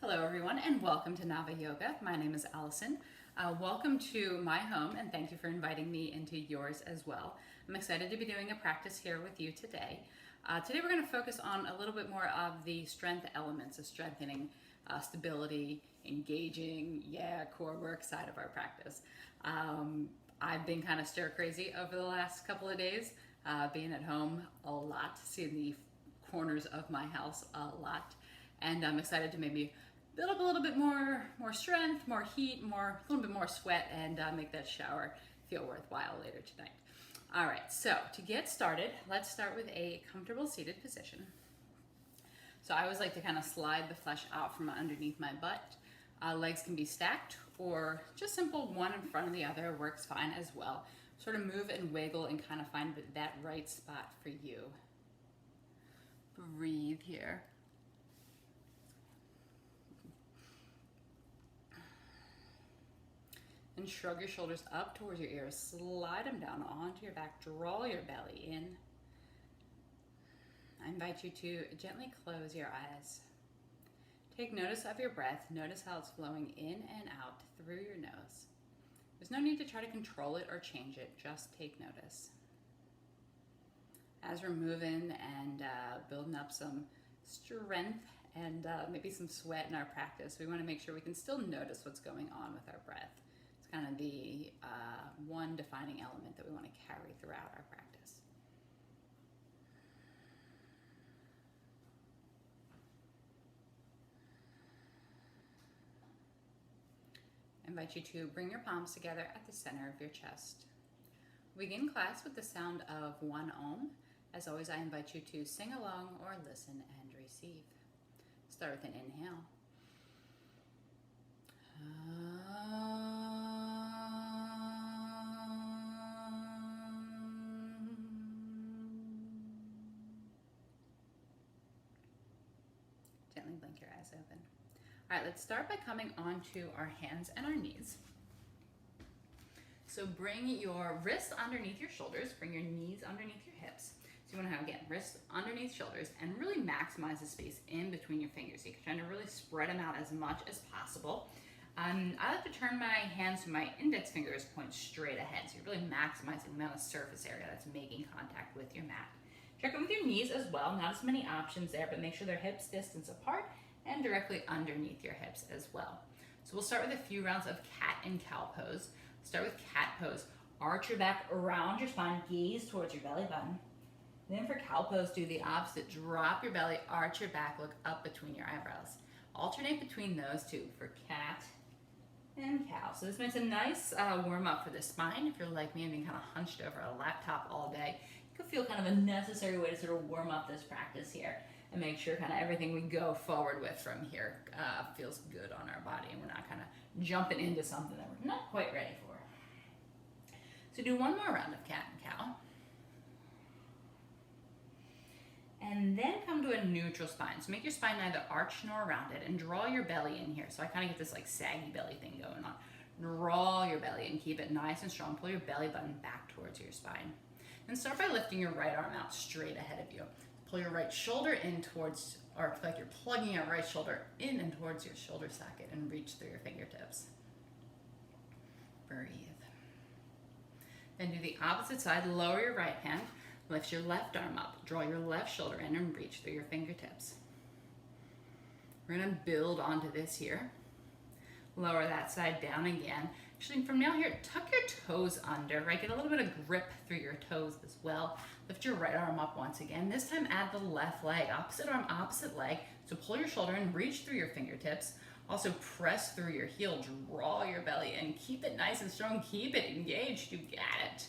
Hello everyone and welcome to Nava Yoga. My name is Alyson. Welcome to my home and thank you for inviting me into yours as well. I'm excited to be doing a practice here with you today. Today we're going to focus on a little bit more of the strength elements of strengthening stability, engaging, core work side of our practice. I've been kind of stir crazy over the last couple of days, being at home a lot, seeing the corners of my house a lot, and I'm excited to maybe build up a little bit more strength, more heat, a little bit more sweat, and make that shower feel worthwhile later tonight. All right, so to get started, let's start with a comfortable seated position. So I always like to kind of slide the flesh out from underneath my butt. Legs can be stacked or just simple one in front of the other works fine as well. Sort of move and wiggle and kind of find that right spot for you. Breathe here. And shrug your shoulders up towards your ears. Slide them down onto your back. Draw your belly in. I invite you to gently close your eyes. Take notice of your breath. Notice how it's flowing in and out through your nose. There's no need to try to control it or change it. Just take notice. As we're moving and building up some strength and maybe some sweat in our practice, we want to make sure we can still notice what's going on with our breath. Kind of the one defining element that we want to carry throughout our practice. I invite you to bring your palms together at the center of your chest. We begin class with the sound of 1 ohm. As always, I invite you to sing along or listen and receive. Start with an inhale. Gently blink your eyes open. All right, let's start by coming onto our hands and our knees. So bring your wrists underneath your shoulders, bring your knees underneath your hips. So you want to have, again, wrists underneath shoulders and really maximize the space in between your fingers. So you're trying to really spread them out as much as possible. I like to turn my hands to my index fingers point straight ahead. So you're really maximizing the amount of surface area that's making contact with your mat. Check it with your knees as well. Not as many options there, but make sure they're hips distance apart and directly underneath your hips as well. So we'll start with a few rounds of cat and cow pose. Start with cat pose. Arch your back around your spine, gaze towards your belly button. Then for cow pose, do the opposite. Drop your belly, arch your back, look up between your eyebrows. Alternate between those two for cat and cow. So this makes a nice warm up for the spine. If you're like me and being kind of hunched over a laptop all day, it could feel kind of a necessary way to sort of warm up this practice here and make sure kind of everything we go forward with from here feels good on our body and we're not kind of jumping into something that we're not quite ready for. So do one more round of cat and cow. And then come to a neutral spine. So make your spine neither arch nor rounded and draw your belly in here. So I kind of get this like saggy belly thing going on. Draw your belly and keep it nice and strong. Pull your belly button back towards your spine. And start by lifting your right arm out straight ahead of you. Pull your right shoulder in towards, or like you're plugging your right shoulder in and towards your shoulder socket and reach through your fingertips. Breathe. Then do the opposite side. Lower your right hand. Lift your left arm up, draw your left shoulder in and reach through your fingertips. We're gonna build onto this here. Lower that side down again. Actually, from now here, tuck your toes under, right? Get a little bit of grip through your toes as well. Lift your right arm up once again. This time add the left leg, opposite arm, opposite leg. So pull your shoulder in, reach through your fingertips. Also press through your heel, draw your belly in. Keep it nice and strong, keep it engaged, you got it.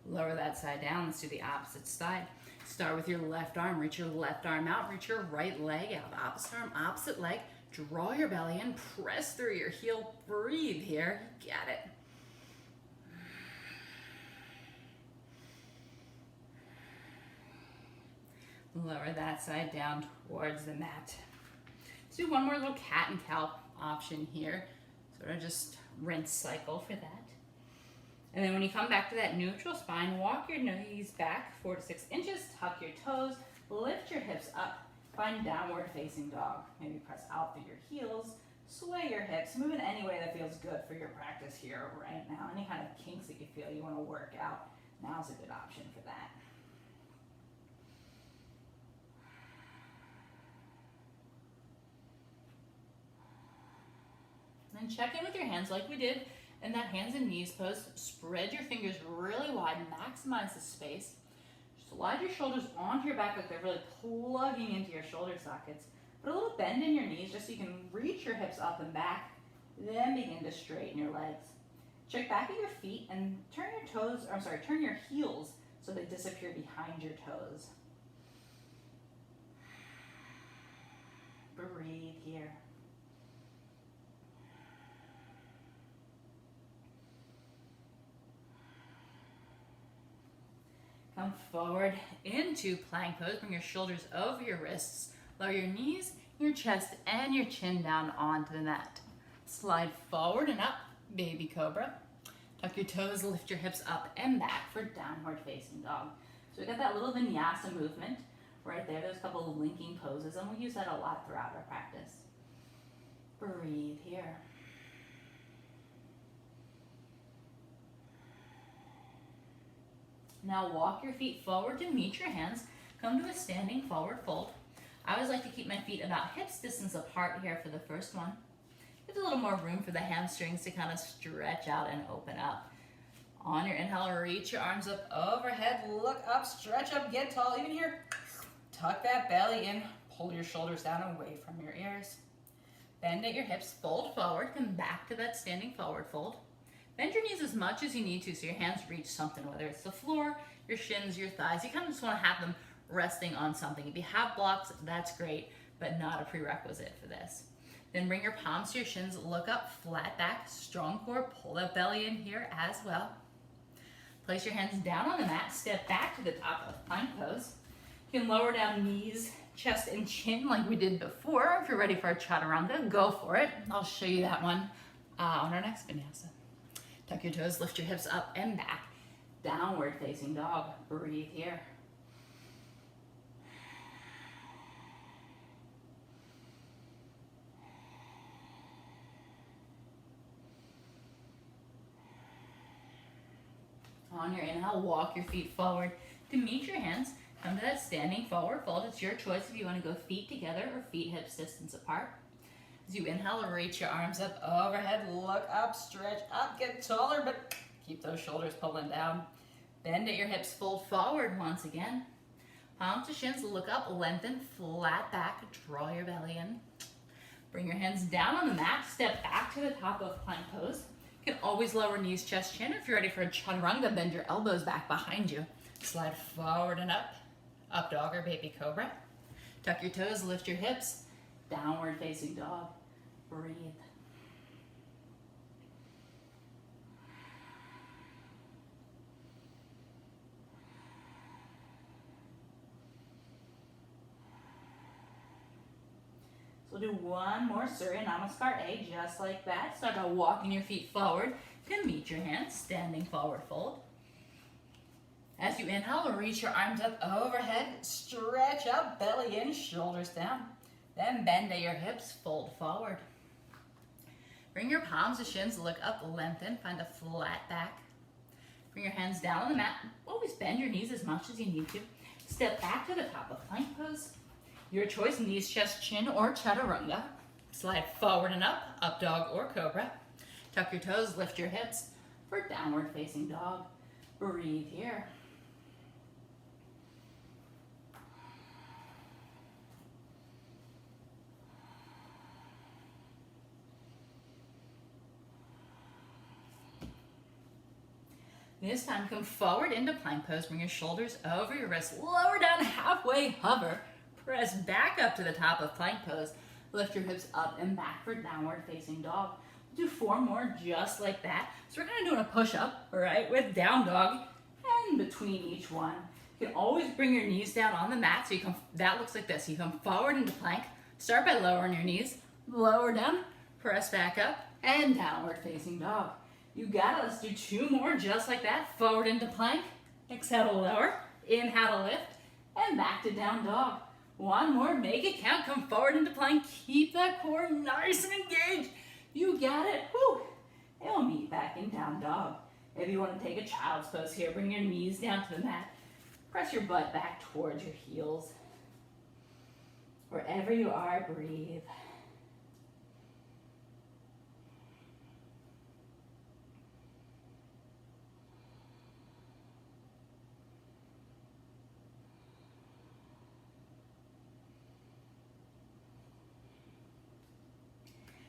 Lower that side down. Let's do the opposite side. Start with your left arm. Reach your left arm out. Reach your right leg out. Opposite arm, opposite leg. Draw your belly in. Press through your heel. Breathe here. You got it. Lower that side down towards the mat. Let's do one more little cat and cow option here. Sort of just rinse cycle for that. And then when you come back to that neutral spine, walk your knees back 4 to 6 inches, tuck your toes, lift your hips up, Find downward facing dog. Maybe press out through your heels, sway your hips, move in any way that feels good for your practice here right now. Any kind of kinks that you feel you want to work out, now's a good option for that. Then check in with your hands like we did in that hands and knees pose. Spread your fingers really wide, maximize the space. Slide your shoulders onto your back like they're really plugging into your shoulder sockets. Put a little bend in your knees just so you can reach your hips up and back. Then begin to straighten your legs. Check back at your feet and turn your heels so they disappear behind your toes. Breathe here. Come forward into plank pose. Bring your shoulders over your wrists. Lower your knees, your chest, and your chin down onto the mat. Slide forward and up, baby cobra. Tuck your toes, lift your hips up and back for downward facing dog. So we got that little vinyasa movement right there. There's a couple of linking poses, and we'll use that a lot throughout our practice. Breathe here. Now walk your feet forward to meet your hands. Come to a standing forward fold. I always like to keep my feet about hips distance apart here for the first one. Give a little more room for the hamstrings to kind of stretch out and open up. On your inhale, reach your arms up overhead, look up, stretch up, get tall. Even here, tuck that belly in, pull your shoulders down away from your ears. Bend at your hips, fold forward, come back to that standing forward fold. Bend your knees as much as you need to so your hands reach something, whether it's the floor, your shins, your thighs. You kind of just want to have them resting on something. If you have blocks, that's great, but not a prerequisite for this. Then bring your palms to your shins, look up, flat back, strong core, pull that belly in here as well. Place your hands down on the mat, step back to the top of plank pose. You can lower down knees, chest, and chin like we did before. If you're ready for a chaturanga, go for it. I'll show you that one on our next vinyasa. Tuck your toes, lift your hips up and back. Downward facing dog. Breathe here. On your inhale, walk your feet forward to meet your hands. Come to that standing forward fold. It's your choice if you want to go feet together or feet hips distance apart. As you inhale, reach your arms up overhead, look up, stretch up, get taller, but keep those shoulders pulling down. Bend at your hips, fold forward once again. Palms to shins, look up, lengthen, flat back, draw your belly in. Bring your hands down on the mat, step back to the top of plank pose. You can always lower knees, chest, chin. If you're ready for a chaturanga, bend your elbows back behind you. Slide forward and up dog or baby cobra. Tuck your toes, lift your hips, downward facing dog. Breathe. So we'll do one more Surya Namaskar A, just like that. Start by walking your feet forward. You can meet your hands, standing forward fold. As you inhale, reach your arms up overhead, stretch up, belly in, shoulders down. Then bend at your hips, fold forward. Bring your palms to shins, look up, lengthen, find a flat back. Bring your hands down on the mat. Always bend your knees as much as you need to. Step back to the top of plank pose. Your choice, knees, chest, chin, or chaturanga. Slide forward and up dog or cobra. Tuck your toes, lift your hips for downward facing dog. Breathe here. This time, come forward into plank pose. Bring your shoulders over your wrists. Lower down, halfway hover. Press back up to the top of plank pose. Lift your hips up and back for downward facing dog. We'll do 4 more just like that. So we're kind of doing a push-up, right, with down dog and between each one. You can always bring your knees down on the mat. So you come, that looks like this. You come forward into plank. Start by lowering your knees. Lower down, press back up, and downward facing dog. You got it. Let's do 2 more just like that. Forward into plank. Exhale to lower. Inhale to lift. And back to down dog. One more, make it count. Come forward into plank. Keep that core nice and engaged. You got it. Whew. And we'll meet back in down dog. If you want to take a child's pose here, bring your knees down to the mat. Press your butt back towards your heels. Wherever you are, breathe.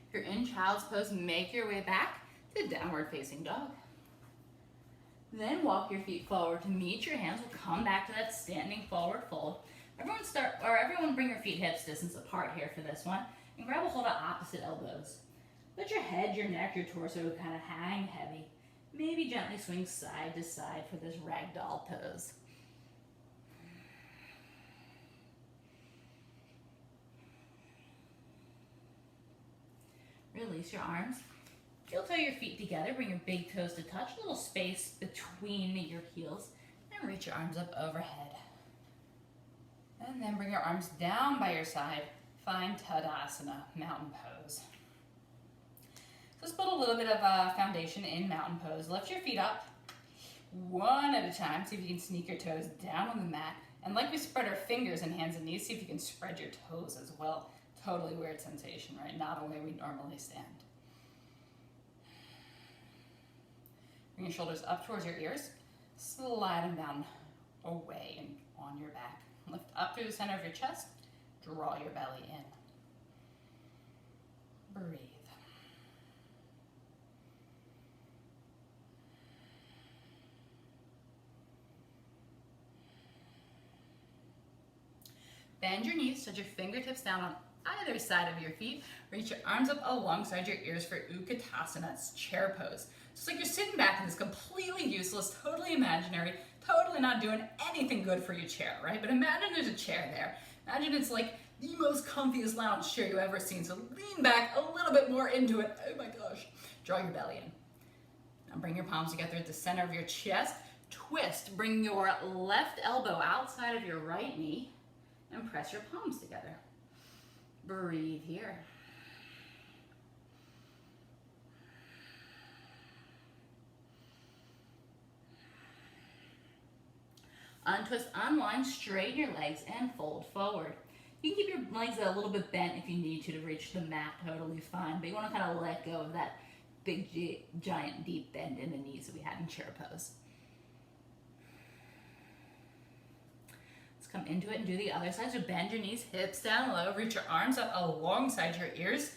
If you're in child's pose, make your way back to downward facing dog. Then walk your feet forward to meet your hands. We'll come back to that standing forward fold. Everyone bring your feet hips distance apart here for this one, and grab a hold of opposite elbows. Let your head, your neck, your torso kind of hang heavy. Maybe gently swing side to side for this ragdoll pose. Release your arms. Heel toe your feet together, bring your big toes to touch, a little space between your heels, and reach your arms up overhead. And then bring your arms down by your side. Find Tadasana, mountain pose. So let's build a little bit of a foundation in mountain pose. Lift your feet up, one at a time. See if you can sneak your toes down on the mat. And like we spread our fingers and hands and knees, see if you can spread your toes as well. Totally weird sensation, right? Not a way we normally stand. Bring your shoulders up towards your ears. Slide them down away and on your back. Lift up through the center of your chest. Draw your belly in. Breathe. Bend your knees, touch your fingertips down on either side of your feet. Reach your arms up alongside your ears for Utkatasana. It's chair pose. So it's like you're sitting back in this completely useless, totally imaginary, totally not doing anything good for your chair, right? But imagine there's a chair there. Imagine it's like the most comfiest lounge chair you've ever seen. So lean back a little bit more into it. Oh my gosh. Draw your belly in. Now bring your palms together at the center of your chest. Twist. Bring your left elbow outside of your right knee and press your palms together. Breathe here. Untwist, unwind, straighten your legs, and fold forward. You can keep your legs a little bit bent if you need to reach the mat, totally fine. But you want to kind of let go of that big, giant, deep bend in the knees that we had in chair pose. Let's come into it and do the other side. So bend your knees, hips down low, reach your arms up alongside your ears.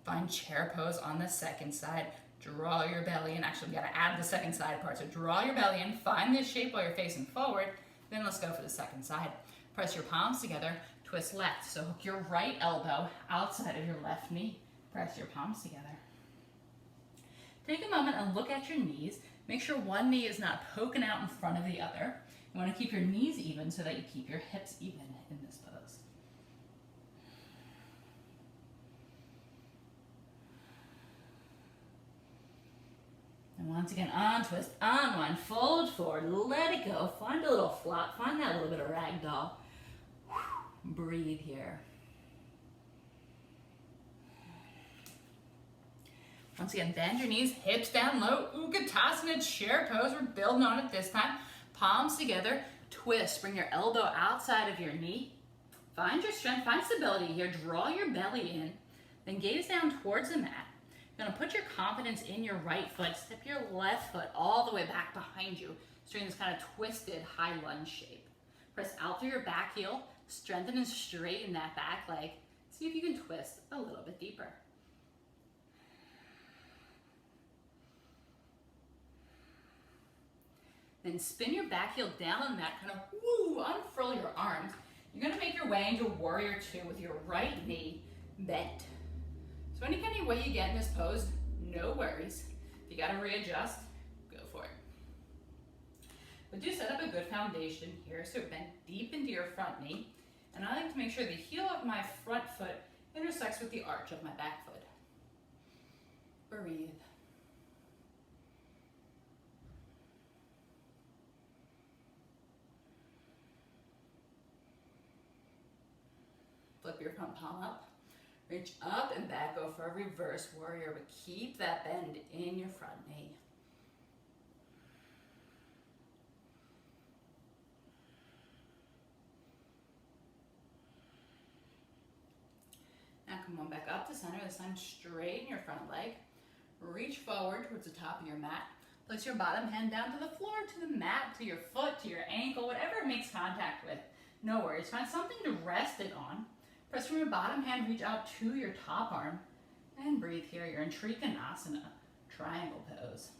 Find chair pose on the second side. Draw your belly in. Actually, we got to add the second side part. So draw your belly in, find this shape while you're facing forward. Then let's go for the second side. Press your palms together, twist left. So hook your right elbow outside of your left knee. Press your palms together. Take a moment and look at your knees. Make sure one knee is not poking out in front of the other. You want to keep your knees even so that you keep your hips even in this pose. And once again, untwist, unwind, fold forward, let it go. Find a little flop, find that little bit of ragdoll. Breathe here. Once again, bend your knees, hips down low, Utkatasana, chair pose. We're building on it this time. Palms together, twist. Bring your elbow outside of your knee. Find your strength, find stability here. Draw your belly in, then gaze down towards the mat. You're gonna put your confidence in your right foot. Step your left foot all the way back behind you. So you're in this kind of twisted high lunge shape. Press out through your back heel. Strengthen and straighten that back leg. See if you can twist a little bit deeper. Then spin your back heel down on the mat, kind of unfurl your arms. You're gonna make your way into warrior two with your right knee bent. So any kind of way you get in this pose, no worries. If you gotta readjust, go for it. But do set up a good foundation here, so bend deep into your front knee. And I like to make sure the heel of my front foot intersects with the arch of my back foot. Breathe. Flip your front palm up. Reach up and back, go for a reverse warrior, but keep that bend in your front knee. Now come on back up to center, this time straighten your front leg. Reach forward towards the top of your mat. Place your bottom hand down to the floor, to the mat, to your foot, to your ankle, whatever it makes contact with. No worries, find something to rest it on. Press from your bottom hand, reach out to your top arm, and breathe here. You're in Trikonasana, triangle pose.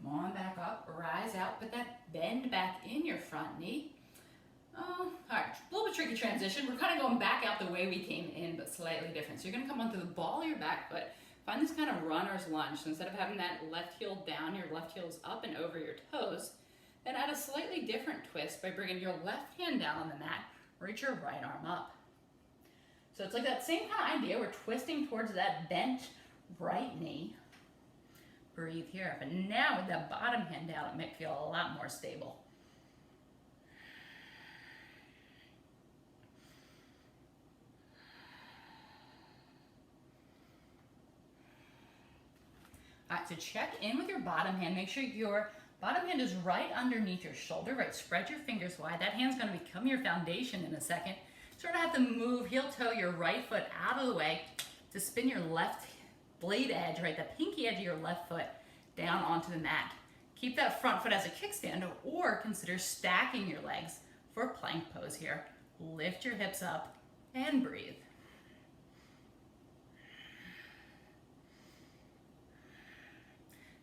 Come on back up, rise out, put that bend back in your front knee. All right, a little bit tricky transition. We're kind of going back out the way we came in, but slightly different. So you're gonna come onto the ball of your back foot. Find this kind of runner's lunge. So instead of having that left heel down, your left heel is up and over your toes. Then add a slightly different twist by bringing your left hand down on the mat. Reach your right arm up. So it's like that same kind of idea. We're twisting towards that bent right knee. Breathe here. But now with that bottom hand down, it might feel a lot more stable. All right, so check in with your bottom hand. Make sure your bottom hand is right underneath your shoulder, right? Spread your fingers wide. That hand's gonna become your foundation in a second. Sort of have to move heel toe your right foot out of the way to spin your left blade edge, right? The pinky edge of your left foot down onto the mat. Keep that front foot as a kickstand, or consider stacking your legs for plank pose here. Lift your hips up and breathe.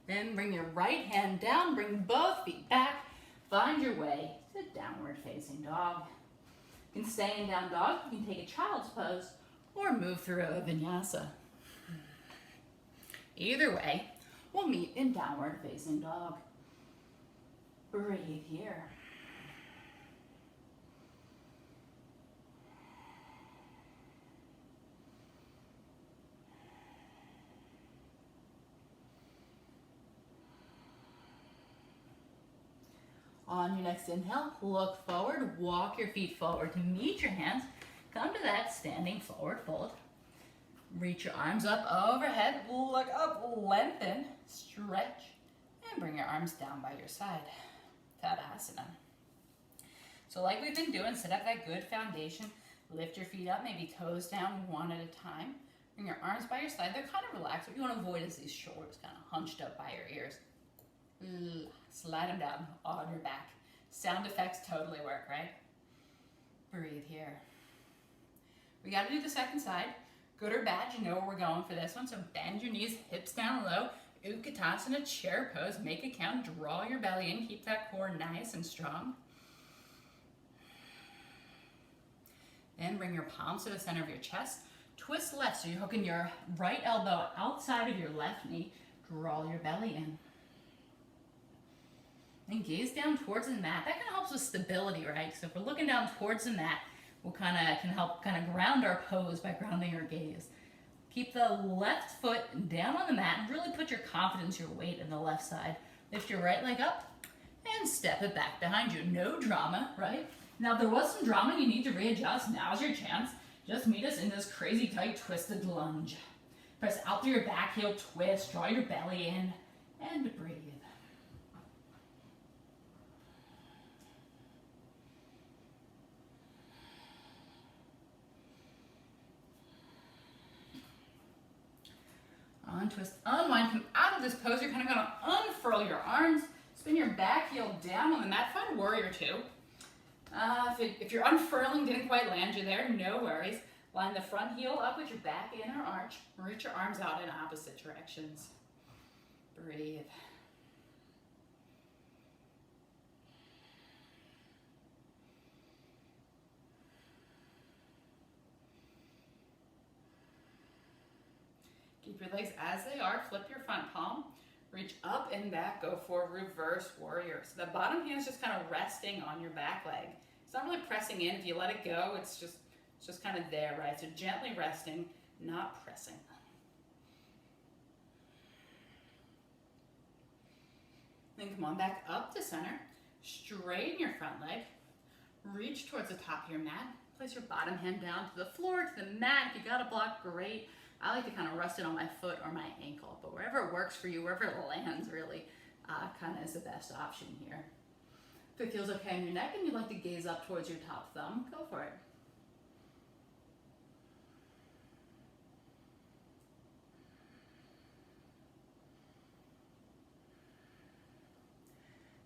Then bring your right hand down, bring both feet back, find your way to downward facing dog. You can stay in down dog, you can take a child's pose, or move through a vinyasa. Either way, we'll meet in downward facing dog. Breathe here. On your next inhale, look forward, walk your feet forward to meet your hands. Come to that standing forward fold. Reach your arms up overhead, look up, lengthen, stretch, and bring your arms down by your side. Tadasana. So like we've been doing, set up that good foundation. Lift your feet up, maybe toes down one at a time. Bring your arms by your side. They're kind of relaxed. What you want to avoid is these shoulders kind of hunched up by your ears. Slide them down on your back. Sound effects totally work, right? Breathe here. We got to do the second side. Good or bad, you know where we're going for this one. So bend your knees, hips down low. Utkatasana, chair pose. Make it count. Draw your belly in. Keep that core nice and strong. Then bring your palms to the center of your chest. Twist left, so you're hooking your right elbow outside of your left knee. Draw your belly in. And gaze down towards the mat. That kind of helps with stability, right? So if we're looking down towards the mat, we'll can help ground our pose by grounding our gaze. Keep the left foot down on the mat and really put your confidence, your weight in the left side. Lift your right leg up and step it back behind you. No drama, right? Now, if there was some drama, you need to readjust. Now's your chance. Just meet us in this crazy tight twisted lunge. Press out through your back heel, twist, draw your belly in, and breathe. Untwist, unwind, come out of this pose. You're kind of going to unfurl your arms, spin your back heel down on the mat. Find warrior two. If your unfurling didn't quite land you there, no worries. Line the front heel up with your back inner arch. Reach your arms out in opposite directions. Breathe. Keep your legs as they are. Flip your front palm. Reach up and back. Go for reverse warrior. So the bottom hand is just kind of resting on your back leg. It's not really pressing in. If you let it go, it's just kind of there, right? So gently resting, not pressing. Then come on back up to center. Straighten your front leg. Reach towards the top of your mat. Place your bottom hand down to the floor, to the mat. If you got a block, great. I like to kind of rest it on my foot or my ankle, but wherever it works for you, wherever it lands really kind of is the best option here. If it feels okay in your neck and you'd like to gaze up towards your top thumb, go for it.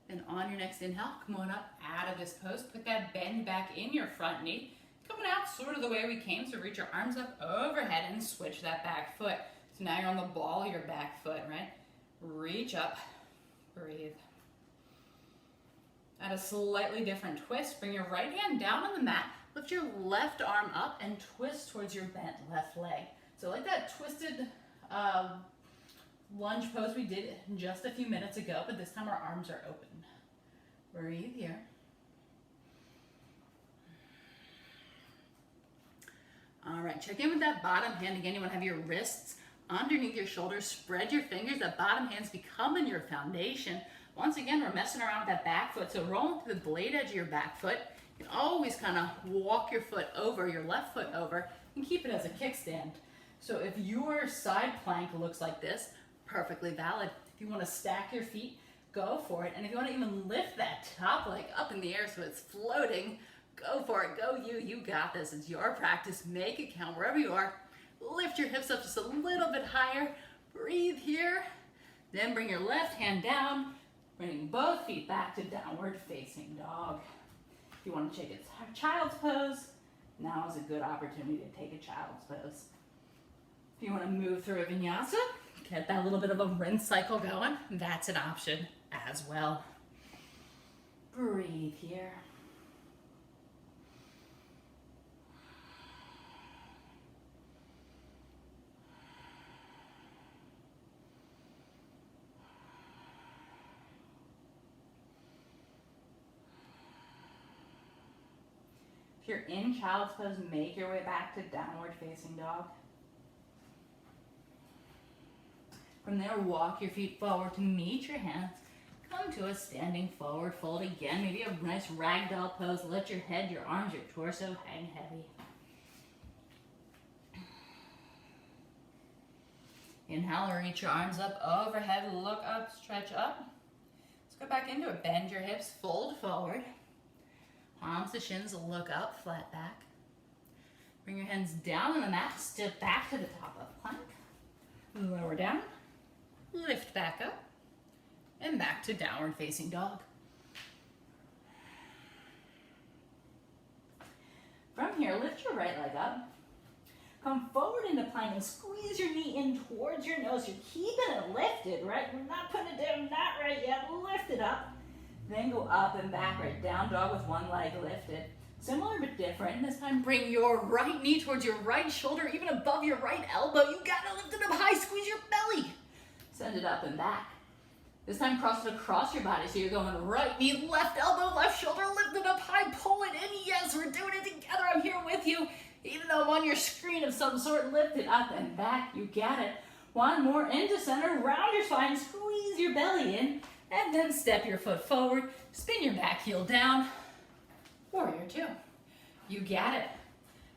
Then on your next inhale, come on up out of this pose. Put that bend back in your front knee. Coming out sort of the way we came, so reach your arms up overhead and switch that back foot. So now you're on the ball of your back foot, right? Reach up, breathe. At a slightly different twist, bring your right hand down on the mat, lift your left arm up and twist towards your bent left leg. So like that twisted lunge pose we did just a few minutes ago, but this time our arms are open. Breathe here. All right, check in with that bottom hand. Again, you want to have your wrists underneath your shoulders. Spread your fingers. That bottom hand's becoming your foundation. Once again, we're messing around with that back foot. So roll into the blade edge of your back foot. You can always kind of walk your foot over, your left foot over, and keep it as a kickstand. So if your side plank looks like this, perfectly valid. If you want to stack your feet, go for it. And if you want to even lift that top leg up in the air so it's floating, go for it. Go you. You got this. It's your practice. Make it count wherever you are. Lift your hips up just a little bit higher. Breathe here. Then bring your left hand down. Bring both feet back to downward facing dog. If you want to take a child's pose, now is a good opportunity to take a child's pose. If you want to move through a vinyasa, get that little bit of a rinse cycle going, that's an option as well. Breathe here. If you're in child's pose, make your way back to downward facing dog. From there, walk your feet forward to meet your hands. Come to a standing forward fold again. Maybe a nice ragdoll pose. Let your head, your arms, your torso hang heavy. Inhale, reach your arms up overhead. Look up, stretch up. Let's go back into it. Bend your hips, fold forward. Palms to shins, look up, flat back. Bring your hands down on the mat. Step back to the top of plank. Lower down. Lift back up and back to downward facing dog. From here, lift your right leg up. Come forward into plank and squeeze your knee in towards your nose. You're keeping it lifted, right? We're not putting it down, not right yet. Lift it up. Then go up and back, right? Down dog with one leg lifted. Similar but different. This time bring your right knee towards your right shoulder, even above your right elbow. You gotta lift it up high, squeeze your belly. Send it up and back. This time cross it across your body. So you're going right knee, left elbow, left shoulder, lift it up high, pull it in. Yes, we're doing it together. I'm here with you. Even though I'm on your screen of some sort, lift it up and back. You got it. One more into center, round your spine, squeeze your belly in, and then step your foot forward, spin your back heel down. Warrior two. You got it.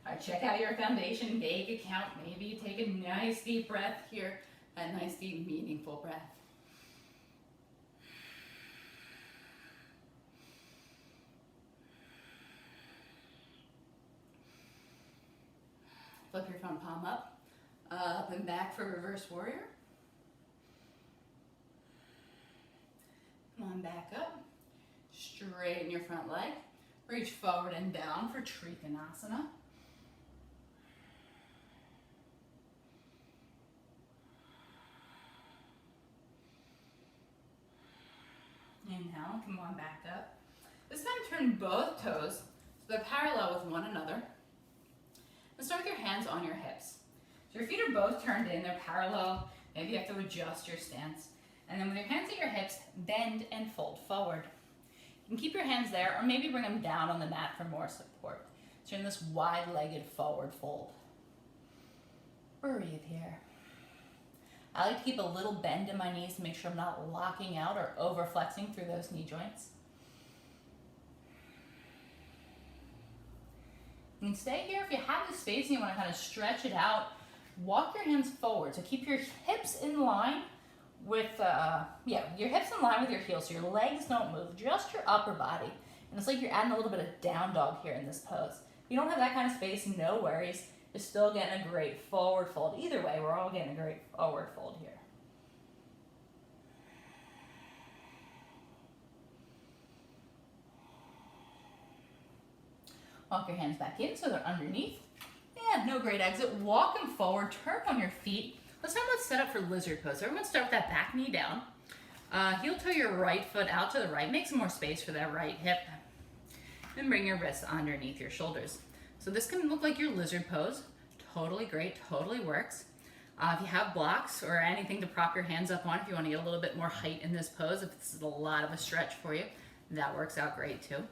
All right, check out your foundation, make it count. Maybe you take a nice deep breath here. A nice, deep, meaningful breath. Flip your front palm up and back for reverse warrior. Come on back up. Straighten your front leg. Reach forward and down for Trikonasana. Inhale, come on back up. This time turn both toes so they're parallel with one another. And start with your hands on your hips. So your feet are both turned in, they're parallel. Maybe you have to adjust your stance. And then with your hands at your hips, bend and fold forward. You can keep your hands there or maybe bring them down on the mat for more support. So you're in this wide-legged forward fold. Breathe here. I like to keep a little bend in my knees to make sure I'm not locking out or over flexing through those knee joints. You can stay here if you have the space and you want to kind of stretch it out. Walk your hands forward. So keep your hips in line with, your hips in line with your heels so your legs don't move, just your upper body. And it's like you're adding a little bit of down dog here in this pose. If you don't have that kind of space, no worries. You're still getting a great forward fold. Either way, we're all getting a great forward fold here. Walk your hands back in so they're underneath. And no great exit. Walk them forward, turn on your feet. Let's set up for lizard pose. Everyone start with that back knee down. Heel toe your right foot out to the right. Make some more space for that right hip. And bring your wrists underneath your shoulders. So this can look like your lizard pose. Totally great, totally works. If you have blocks or anything to prop your hands up on, if you want to get a little bit more height in this pose, if this is a lot of a stretch for you, that works out great too.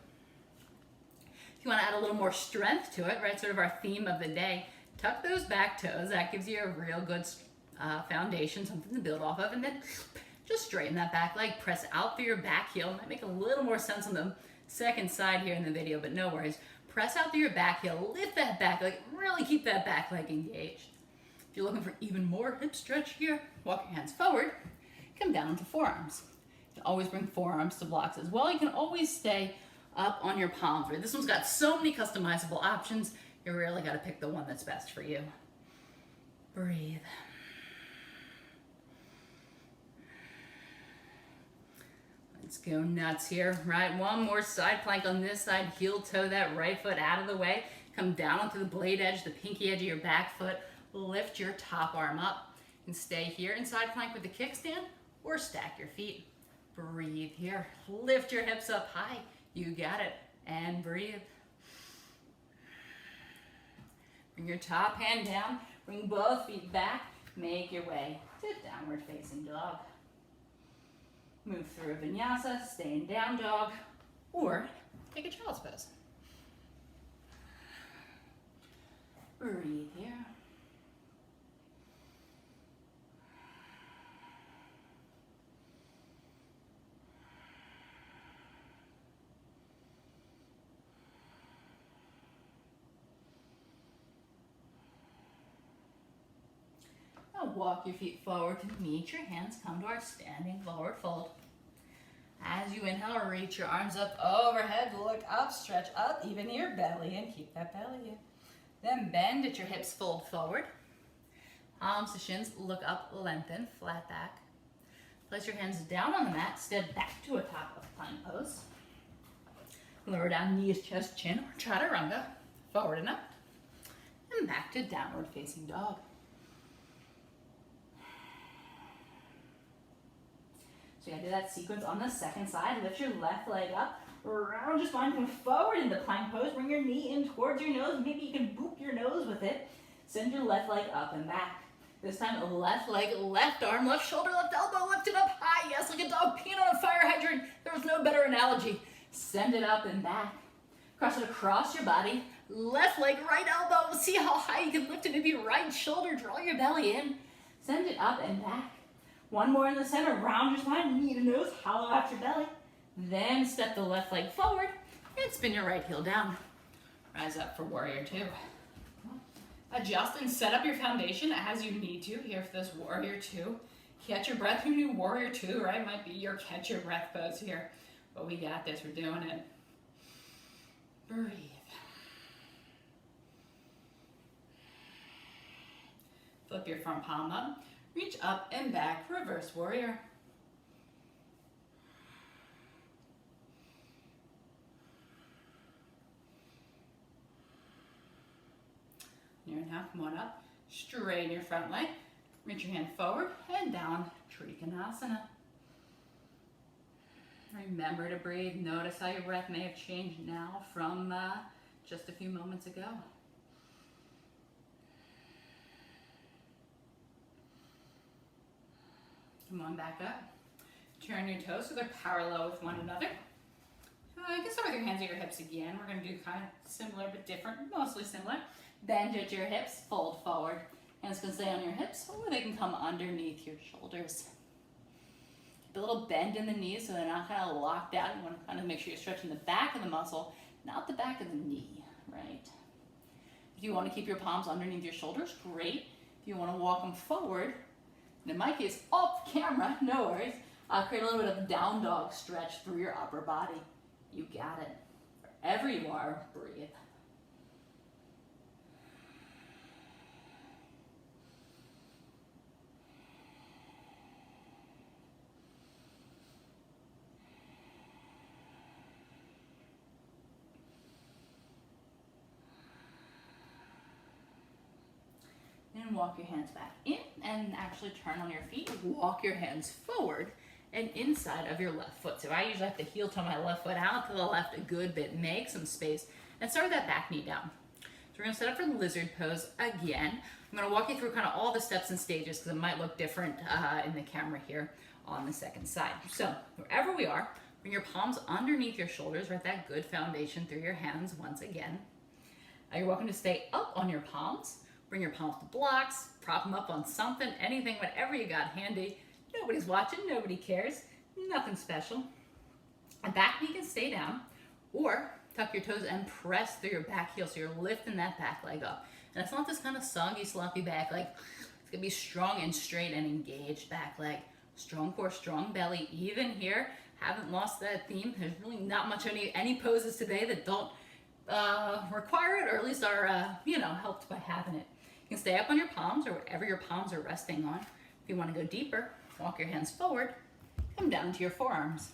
If you want to add a little more strength to it, right, sort of our theme of the day, tuck those back toes. That gives you a real good foundation, something to build off of, and then just straighten that back leg, press out through your back heel. Might make a little more sense on the second side here in the video, but no worries. Press out through your back heel, lift that back leg, really keep that back leg engaged. If you're looking for even more hip stretch here, walk your hands forward, come down to forearms. You can always bring forearms to blocks as well. You can always stay up on your palms. Right? This one's got so many customizable options, you really got to pick the one that's best for you. Breathe. Let's go nuts here, right? One more side plank on this side. Heel toe that right foot out of the way. Come down onto the blade edge, the pinky edge of your back foot. Lift your top arm up. And stay here in side plank with the kickstand or stack your feet. Breathe here. Lift your hips up high. You got it. And breathe. Bring your top hand down. Bring both feet back. Make your way to downward facing dog. Move through a vinyasa, stay in down dog, or take a child's pose. Breathe here. Now walk your feet forward to meet your hands. Come to our standing forward fold. As you inhale, reach your arms up overhead. Look up, stretch up, even your belly in. Keep that belly in. Then bend at your hips, fold forward. Palms to shins, look up, lengthen, flat back. Place your hands down on the mat, step back to a top of plank pose. Lower down, knees, chest, chin, or chaturanga. Forward and up. And back to downward facing dog. So you gotta do that sequence on the second side. Lift your left leg up, round your spine, come forward into plank pose. Bring your knee in towards your nose. Maybe you can boop your nose with it. Send your left leg up and back. This time, left leg, left arm, left shoulder, left elbow, lift it up high. Yes, like a dog peeing on a fire hydrant. There was no better analogy. Send it up and back. Cross it across your body. Left leg, right elbow. See how high you can lift it. Maybe right shoulder, draw your belly in. Send it up and back. One more in the center, round your spine, knee to nose, hollow out your belly. Then step the left leg forward and spin your right heel down. Rise up for warrior two. Adjust and set up your foundation as you need to here for this warrior two. Catch your breath. Who knew warrior two, right? Might be your catch your breath pose here. But we got this, we're doing it. Breathe. Flip your front palm up. Reach up and back, reverse warrior. Near and half, come on up. Straighten your front leg. Reach your hand forward and down, Trikonasana. Remember to breathe. Notice how your breath may have changed now from just a few moments ago. Come on back up. Turn your toes so they're parallel with one another. You can start with your hands at your hips again. We're going to do kind of similar but different, mostly similar. Bend at your hips, fold forward. Hands can stay on your hips or they can come underneath your shoulders. Keep a little bend in the knees so they're not kind of locked out. You want to kind of make sure you're stretching the back of the muscle, not the back of the knee, right? If you want to keep your palms underneath your shoulders, great. If you want to walk them forward, and in my case, off camera, no worries. Create a little bit of down dog stretch through your upper body. You got it. Wherever you are, breathe. And walk your hands back in and actually turn on your feet. Walk your hands forward and inside of your left foot. So I usually have to heel toe my left foot out to the left a good bit, make some space, and start that back knee down. So we're gonna set up for the lizard pose again. I'm gonna walk you through kind of all the steps and stages because it might look different in the camera here on the second side. So wherever we are, bring your palms underneath your shoulders, right? That good foundation through your hands once again. You're welcome to stay up on your palms. Bring your palms to blocks, prop them up on something, anything, whatever you got handy. Nobody's watching, nobody cares, nothing special. And back knee can stay down, or tuck your toes and press through your back heel so you're lifting that back leg up. And it's not this kind of soggy, sloppy back leg. It's gonna be strong and straight and engaged back leg. Strong core, strong belly. Even here, haven't lost that theme. There's really not much any poses today that don't require it, or at least are helped by having it. You can stay up on your palms or whatever your palms are resting on. If you want to go deeper, walk your hands forward, come down to your forearms.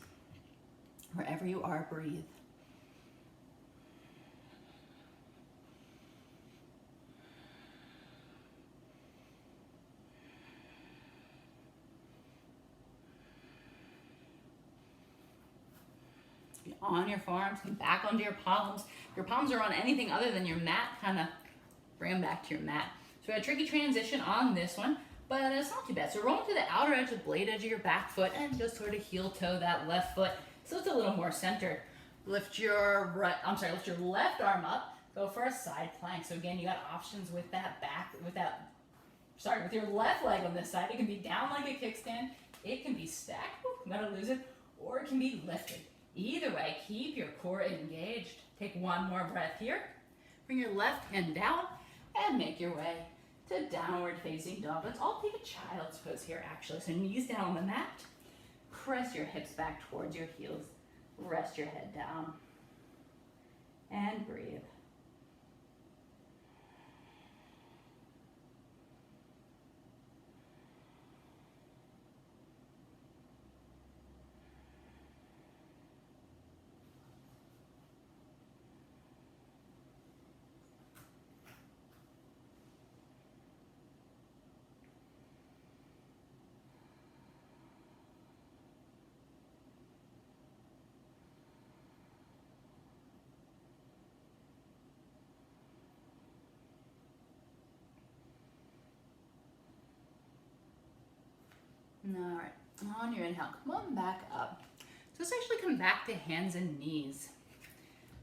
Wherever you are, breathe. On your forearms, come back onto your palms. Your palms are on anything other than your mat, kind of bring them back to your mat. So we had a tricky transition on this one, but it's not too bad. So roll to the outer edge, the blade edge of your back foot, and just sort of heel toe that left foot so it's a little more centered. Lift your left arm up, go for a side plank. So again, you got options with with your left leg on this side. It can be down like a kickstand, it can be stacked, I'm gonna lose it, or it can be lifted. Either way, keep your core engaged. Take one more breath here. Bring your left hand down and make your way to downward facing dog. Let's all take a child's pose here actually. So knees down on the mat. Press your hips back towards your heels. Rest your head down. And breathe. All right, on your inhale, come on back up. So let's actually come back to hands and knees.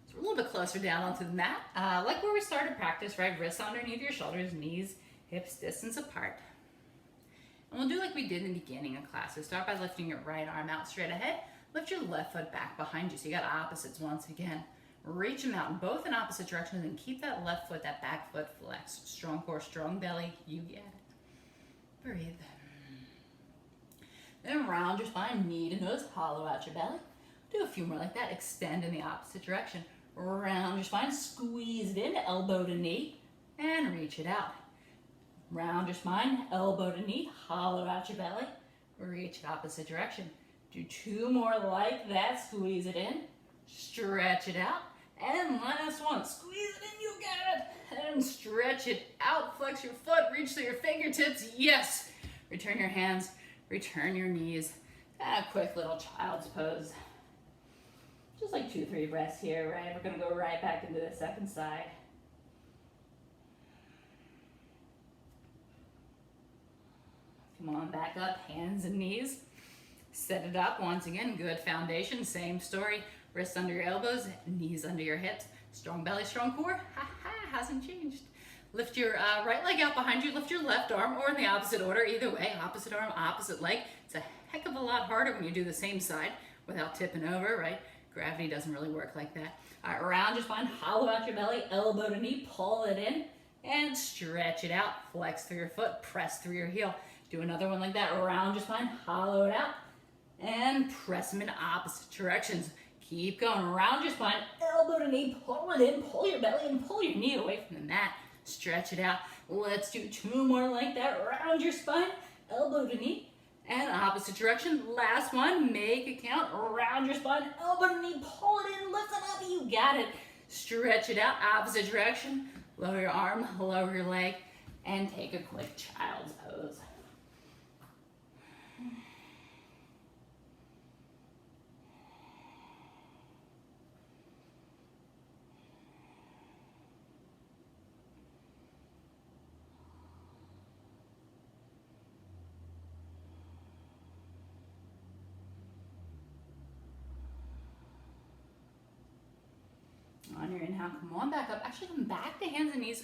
So we're a little bit closer down onto the mat, like where we started practice, right? Wrists underneath your shoulders, knees, hips distance apart. And we'll do like we did in the beginning of class. So start by lifting your right arm out straight ahead. Lift your left foot back behind you. So you got opposites once again. Reach them out in both in opposite directions and keep that left foot, that back foot flexed. Strong core, strong belly. You get it. Breathe. Then round your spine, knee to nose, hollow out your belly. Do a few more like that. Extend in the opposite direction. Round your spine, squeeze it in, elbow to knee, and reach it out. Round your spine, elbow to knee, hollow out your belly, reach it opposite direction. Do two more like that, squeeze it in, stretch it out, and last one, squeeze it in, you got it, and stretch it out, flex your foot, reach through your fingertips, yes. Return your hands, return your knees, a quick little child's pose. Just like 2-3 breaths here, right? We're gonna go right back into the second side. Come on back up, hands and knees. Set it up once again, good foundation, same story. Wrists under your elbows, knees under your hips. Strong belly, strong core, ha-ha, hasn't changed. Lift your right leg out behind you, lift your left arm, or in the opposite order, either way, opposite arm, opposite leg. It's a heck of a lot harder when you do the same side without tipping over, right? Gravity doesn't really work like that. All right, round your spine, hollow out your belly, elbow to knee, pull it in, and stretch it out. Flex through your foot, press through your heel. Do another one like that, round your spine, hollow it out, and press them in opposite directions. Keep going, round your spine, elbow to knee, pull it in, pull your belly and pull your knee away from the mat. Stretch it out. Let's do 2 more like that, round your spine, elbow to knee, and opposite direction. Last one, make it count, round your spine, elbow to knee, pull it in, lift it up, you got it. Stretch it out, opposite direction, lower your arm, lower your leg, and take a quick child's pose. On your inhale, come on back up. Actually, come back to hands and knees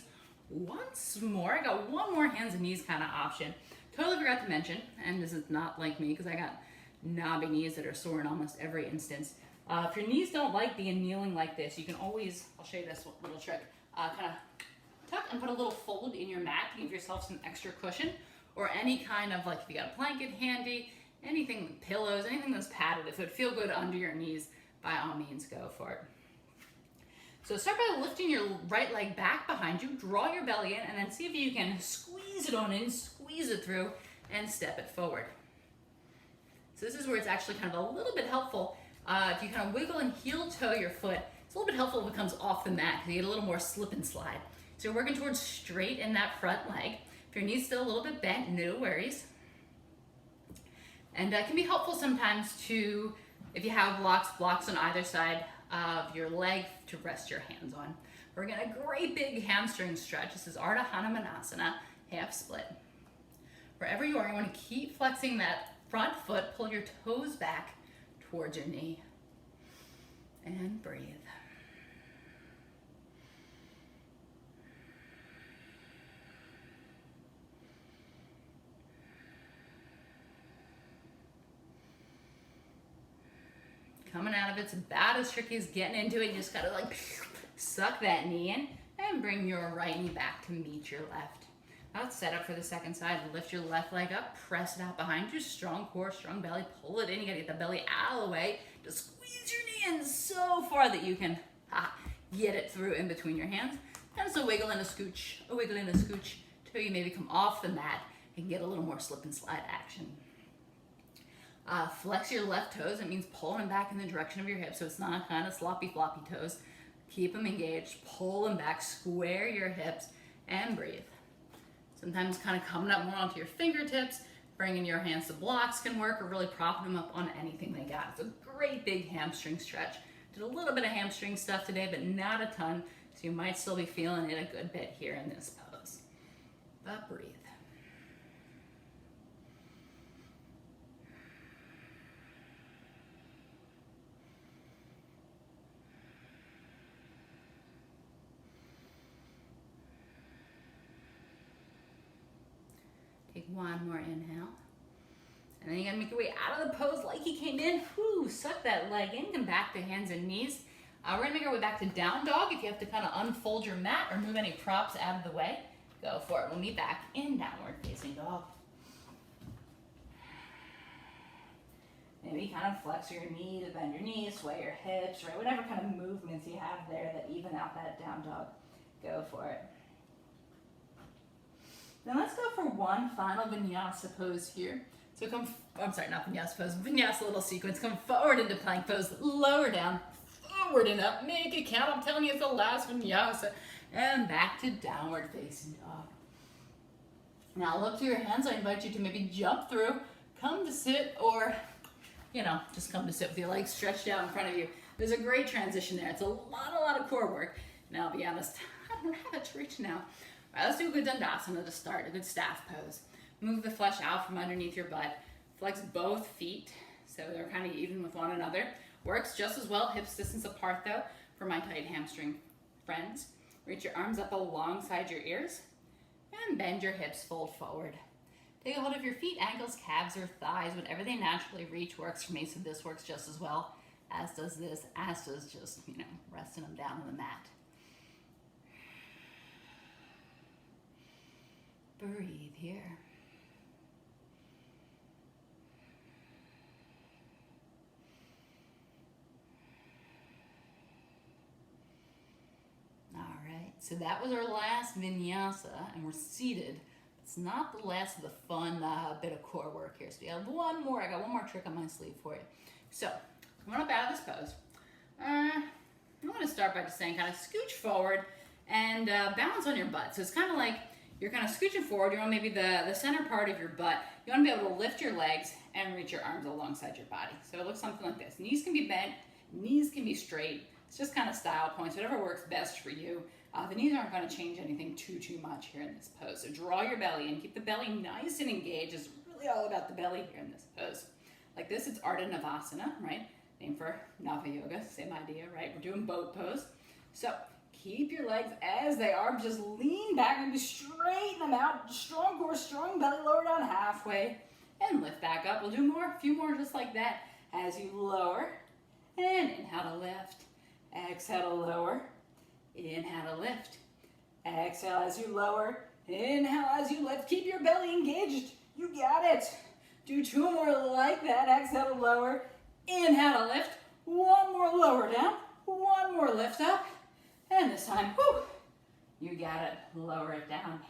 once more. I got one more hands and knees kind of option. Totally forgot to mention, and this is not like me because I got knobby knees that are sore in almost every instance. If your knees don't like being kneeling like this, you can always, I'll show you this little trick, kind of tuck and put a little fold in your mat to give yourself some extra cushion, or any kind of, like if you got a blanket handy, anything, pillows, anything that's padded. If it would feel good under your knees, by all means, go for it. So start by lifting your right leg back behind you, draw your belly in, and then see if you can squeeze it on in, squeeze it through, and step it forward. So this is where it's actually kind of a little bit helpful. If you kind of wiggle and heel toe your foot, it's a little bit helpful if it comes off the mat because you get a little more slip and slide. So you're working towards straight in that front leg. If your knee's still a little bit bent, no worries. And it can be helpful sometimes to, if you have blocks on either side of your leg to rest your hands on. We're gonna a great big hamstring stretch. This is Ardha Hanumanasana, half split. Wherever you are, you want to keep flexing that front foot, pull your toes back towards your knee, and breathe. Coming out of it's about as tricky as getting into it. You just gotta like suck that knee in and bring your right knee back to meet your left. Now let's set up for the second side. Lift your left leg up, press it out behind you. Strong core, strong belly, pull it in. You gotta get the belly out of the way. Just squeeze your knee in so far that you can get it through in between your hands. And so wiggle and a scooch, till you maybe come off the mat and get a little more slip and slide action. Flex your left toes. It means pull them back in the direction of your hips, so it's not kind of sloppy floppy toes. Keep them engaged, pull them back, square your hips, and breathe. Sometimes kind of coming up more onto your fingertips, bringing your hands to blocks can work, or really propping them up on anything they got. It's a great big hamstring stretch. Did a little bit of hamstring stuff today, but not a ton, so you might still be feeling it a good bit here in this pose. But breathe. Take one more inhale. And then you're gonna make your way out of the pose like you came in. Whoo, suck that leg in, come back to hands and knees. We're gonna make our way back to down dog. If you have to kind of unfold your mat or move any props out of the way, go for it. We'll meet back in downward facing dog. Maybe kind of flex your knee to bend your knees, sway your hips, right? Whatever kind of movements you have there that even out that down dog, go for it. Then let's go for one final vinyasa pose here. So not vinyasa pose, vinyasa little sequence. Come forward into plank pose, lower down, forward and up, make it count. I'm telling you, it's the last vinyasa. And back to downward facing dog. Now look to your hands. I invite you to maybe jump through, come to sit, or, just come to sit with your legs stretched out in front of you. There's a great transition there. It's a lot of core work. Now, I'll be honest, I don't have it to reach now. All right, let's do a good dandasana to start, a good staff pose. Move the flesh out from underneath your butt. Flex both feet so they're kind of even with one another. Works just as well, hips distance apart though, for my tight hamstring friends. Reach your arms up alongside your ears and bend your hips, fold forward. Take a hold of your feet, ankles, calves, or thighs. Whatever they naturally reach works for me, so this works just as well, as does this, as does just, resting them down on the mat. Breathe here. All right, so that was our last vinyasa, and we're seated. It's not the last of the fun bit of core work here. So we have one more. I got one more trick on my sleeve for you. So come on up out of this pose. I'm going to start by just saying kind of scooch forward and balance on your butt. So it's kind of like you're kind of scooching forward. You want maybe the center part of your butt. You want to be able to lift your legs and reach your arms alongside your body. So it looks something like this. Knees can be bent, knees can be straight. It's just kind of style points, whatever works best for you. The knees aren't going to change anything too much here in this pose. So draw your belly in, keep the belly nice and engaged. It's really all about the belly here in this pose. Like this, it's Ardha Navasana, right? Named for Nava Yoga, same idea, right? We're doing boat pose. So keep your legs as they are. Just lean back and straighten them out. Strong core, strong belly, lower down halfway. And lift back up. We'll do more, a few more just like that. As you lower, and inhale to lift. Exhale to lower. Inhale to lift. Exhale as you lower. Inhale as you lift. Keep your belly engaged. You got it. Do two more like that. Exhale to lower. Inhale to lift. One more lower down. One more lift up. And this time, whoo, you got it. Lower it down.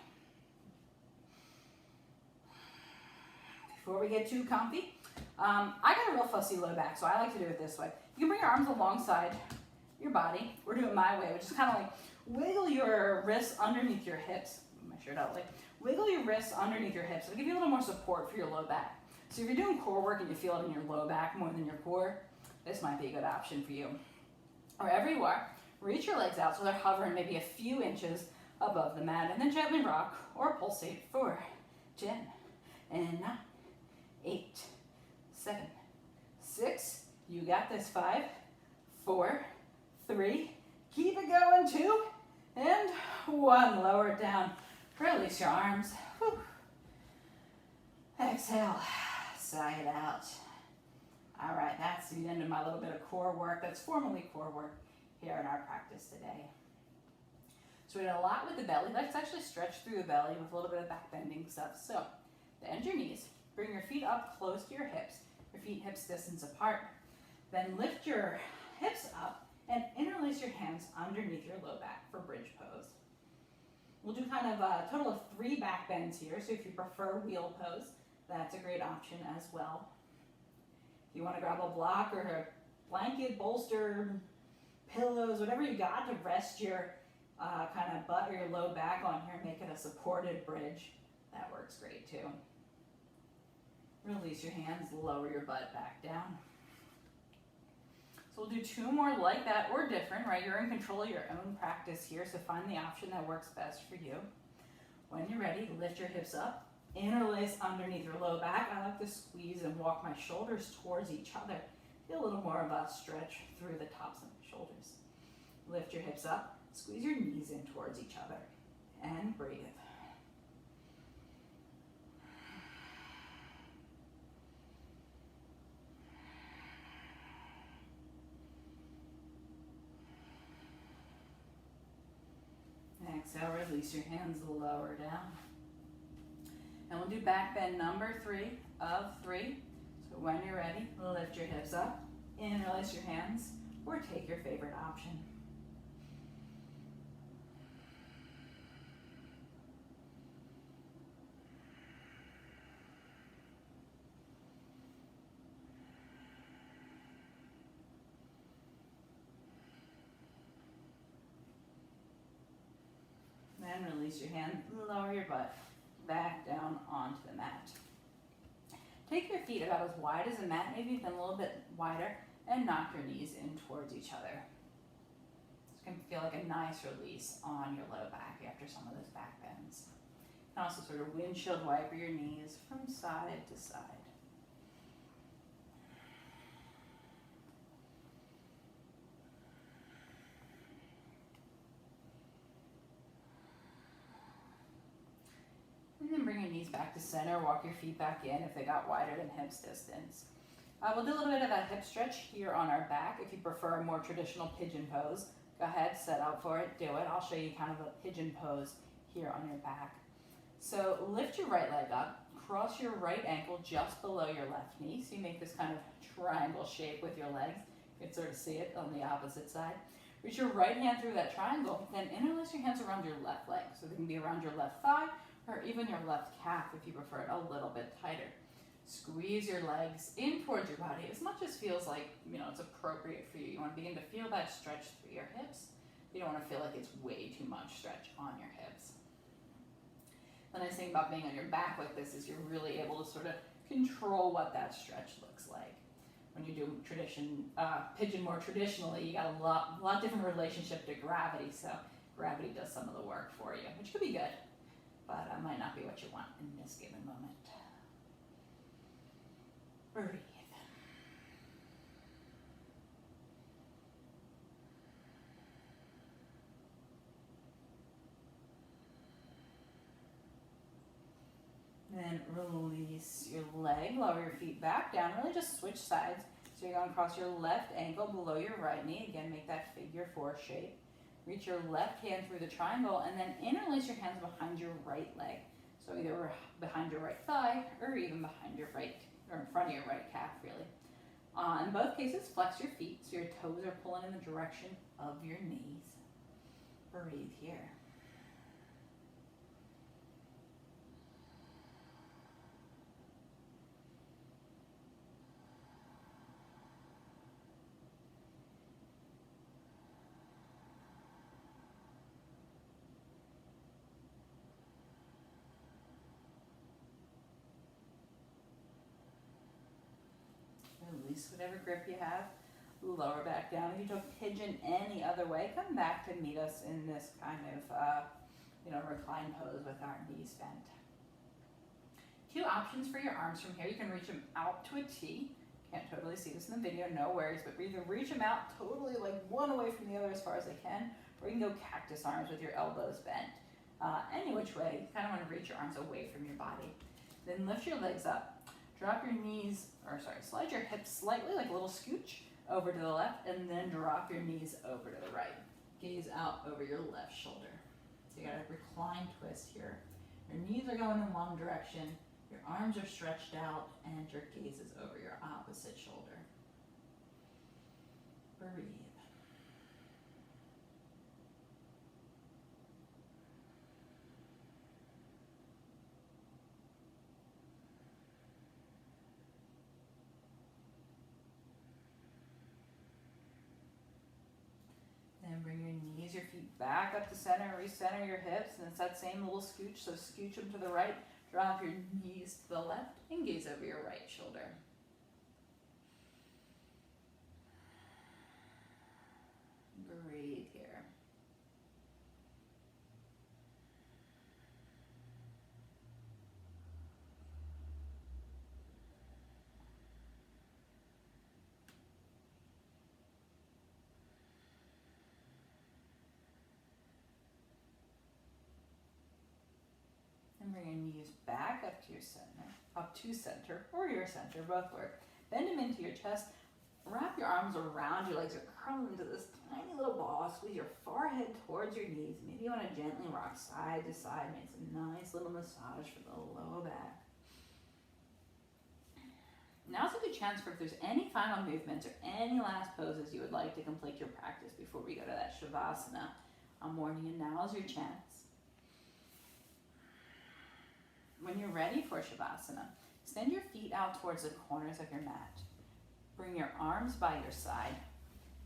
Before we get too comfy, I got a real fussy low back, so I like to do it this way. You can bring your arms alongside your body. We're doing my way, which is kind of like wiggle your wrists underneath your hips. Put my shirt out like wiggle your wrists underneath your hips. It'll give you a little more support for your low back. So if you're doing core work and you feel it in your low back more than your core, this might be a good option for you. Wherever you are, reach your legs out so they're hovering maybe a few inches above the mat, and then gently rock or pulsate for 10 and 9, 8, 7, 6. You got this. 5, 4, 3, keep it going. 2, and 1. Lower it down. Release your arms. Whew. Exhale. Sigh it out. All right, that's the end of my little bit of core work. That's formally core work here in our practice today. So we did a lot with the belly. Let's actually stretch through the belly with a little bit of back bending stuff. So bend your knees. Bring your feet up close to your hips. Your feet hips distance apart. Then lift your hips up and interlace your hands underneath your low back for bridge pose. We'll do kind of a total of 3 back bends here. So if you prefer wheel pose, that's a great option as well. If you want to grab a block or a blanket, bolster, pillows, whatever you got to rest your kind of butt or your low back on here, make it a supported bridge. That works great too. Release your hands, lower your butt back down. So we'll do 2 more like that or different, right? You're in control of your own practice here, so find the option that works best for you. When you're ready, lift your hips up, interlace underneath your low back. I like to squeeze and walk my shoulders towards each other. Feel a little more of a stretch through the tops of my shoulders. Lift your hips up, squeeze your knees in towards each other, and breathe. Exhale, release your hands lower down. And we'll do back bend number 3 of 3. So when you're ready, lift your hips up, interlace your hands, or take your favorite option. Then release your hand, lower your butt back down onto the mat. Take your feet about as wide as the mat, maybe even a little bit wider, and knock your knees in towards each other. It's going to feel like a nice release on your low back after some of those back bends. You can also sort of windshield wiper your knees from side to side. can bring your knees back to center, walk your feet back in if they got wider than hips distance. We'll do a little bit of a hip stretch here on our back. If you prefer a more traditional pigeon pose, go ahead, set up for it, do it. I'll show you kind of a pigeon pose here on your back. So lift your right leg up, cross your right ankle just below your left knee. So you make this kind of triangle shape with your legs. You can sort of see it on the opposite side. Reach your right hand through that triangle, then interlace your hands around your left leg. So they can be around your left thigh or even your left calf if you prefer it a little bit tighter. Squeeze your legs in towards your body as much as feels like, it's appropriate for you. You want to begin to feel that stretch through your hips. You don't want to feel like it's way too much stretch on your hips. The nice thing about being on your back like this is you're really able to sort of control what that stretch looks like. When you do pigeon more traditionally, you got a lot different relationship to gravity, so gravity does some of the work for you, which could be good, but might not be what you want in this given moment. Breathe. Then release your leg, lower your feet back down, really just switch sides. So you're going to cross your left ankle below your right knee. Again, make that figure 4 shape. Reach your left hand through the triangle and then interlace your hands behind your right leg. So either behind your right thigh or even behind your right, or in front of your right calf, really. In both cases, flex your feet so your toes are pulling in the direction of your knees. Breathe here. Release whatever grip you have. Lower back down. If you took pigeon any other way, come back to meet us in this kind of, recline pose with our knees bent. 2 options for your arms from here. You can reach them out to a T. Can't totally see this in the video, no worries, but either reach them out totally like one away from the other as far as they can, or you can go cactus arms with your elbows bent. Any which way, you kind of want to reach your arms away from your body. Then lift your legs up. Drop your knees, slide your hips slightly, like a little scooch, over to the left, and then drop your knees over to the right. Gaze out over your left shoulder. So you got a recline twist here. Your knees are going in one direction, your arms are stretched out, and your gaze is over your opposite shoulder. Breathe. Then bring your knees, your feet back up to center, recenter your hips, and it's that same little scooch, so scooch them to the right, drop your knees to the left, and gaze over your right shoulder. Breathe here. And bring your knees back up to your center, or your center, both work. Bend them into your chest. Wrap your arms around your legs, or curl into this tiny little ball. Squeeze your forehead towards your knees. Maybe you want to gently rock side to side. Make some nice little massage for the lower back. Now's a good chance for if there's any final movements or any last poses you would like to complete your practice before we go to that Shavasana. I'm warning you, now's your chance. When you're ready for Shavasana, extend your feet out towards the corners of your mat. Bring your arms by your side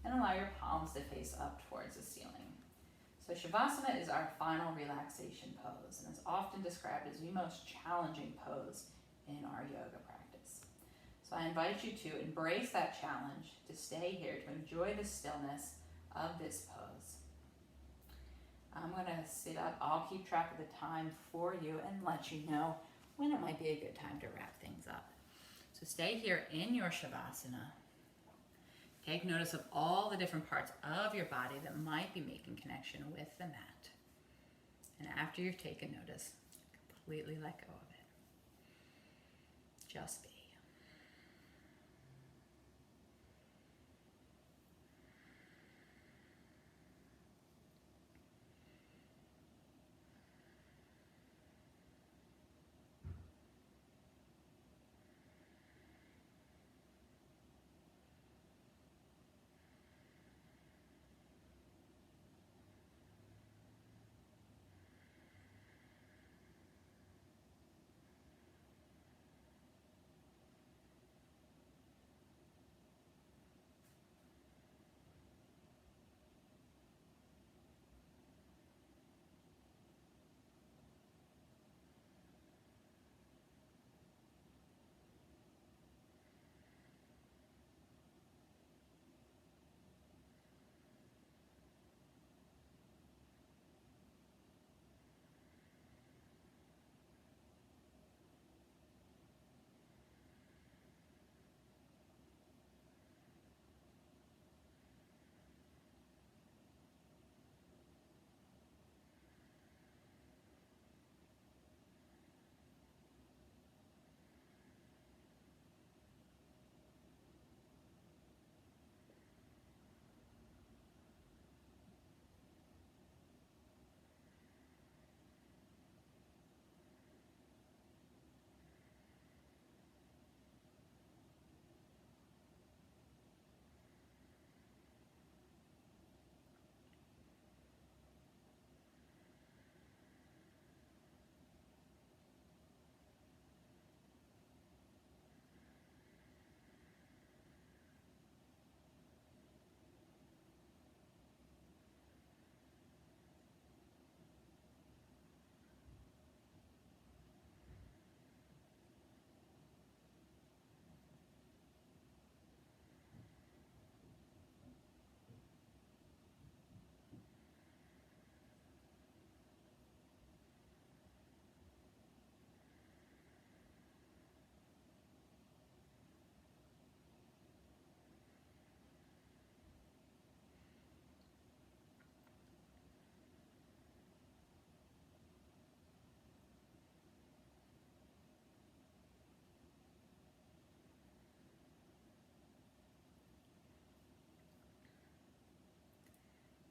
and allow your palms to face up towards the ceiling. So Shavasana is our final relaxation pose, and it's often described as the most challenging pose in our yoga practice. So I invite you to embrace that challenge, to stay here, to enjoy the stillness of this pose. I'm going to sit up. I'll keep track of the time for you and let you know when it might be a good time to wrap things up. So stay here in your Shavasana. Take notice of all the different parts of your body that might be making connection with the mat. And after you've taken notice, completely let go of it. Just be.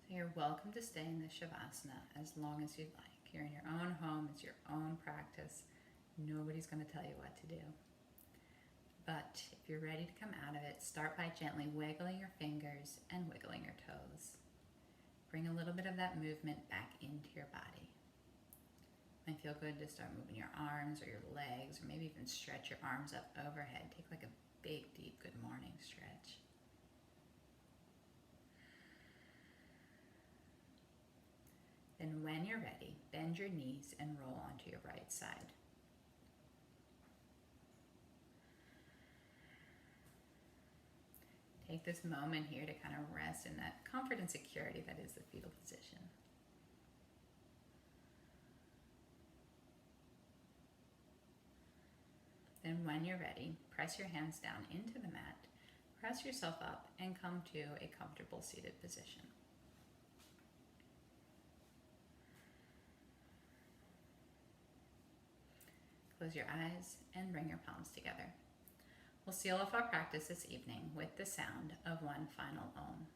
So you're welcome to stay in this Shavasana as long as you'd like. You're in your own home, it's your own practice. Nobody's going to tell you what to do. But if you're ready to come out of it, start by gently wiggling your fingers and wiggling your toes. Bring a little bit of that movement back into your body. It might feel good to start moving your arms or your legs, or maybe even stretch your arms up overhead. Take like a big, deep good morning stretch. Then when you're ready, bend your knees and roll onto your right side. Take this moment here to kind of rest in that comfort and security that is the fetal position. Then when you're ready, press your hands down into the mat, press yourself up, and come to a comfortable seated position. Close your eyes and bring your palms together. We'll seal off our practice this evening with the sound of one final Om.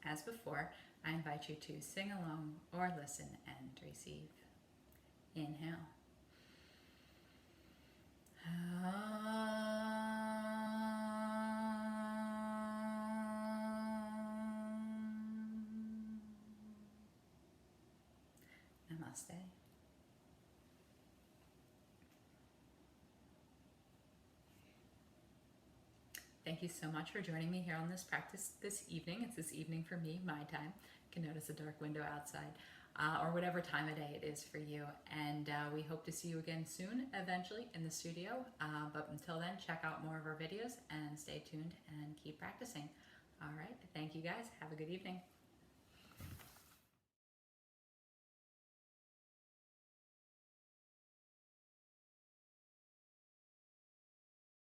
As before, I invite you to sing along or listen and receive. Inhale. Namaste. Thank you so much for joining me here on this practice this evening. It's this evening for me, my time. You can notice a dark window outside, or whatever time of day it is for you. And we hope to see you again soon, eventually, in the studio. But until then, check out more of our videos and stay tuned and keep practicing. All right, thank you guys. Have a good evening.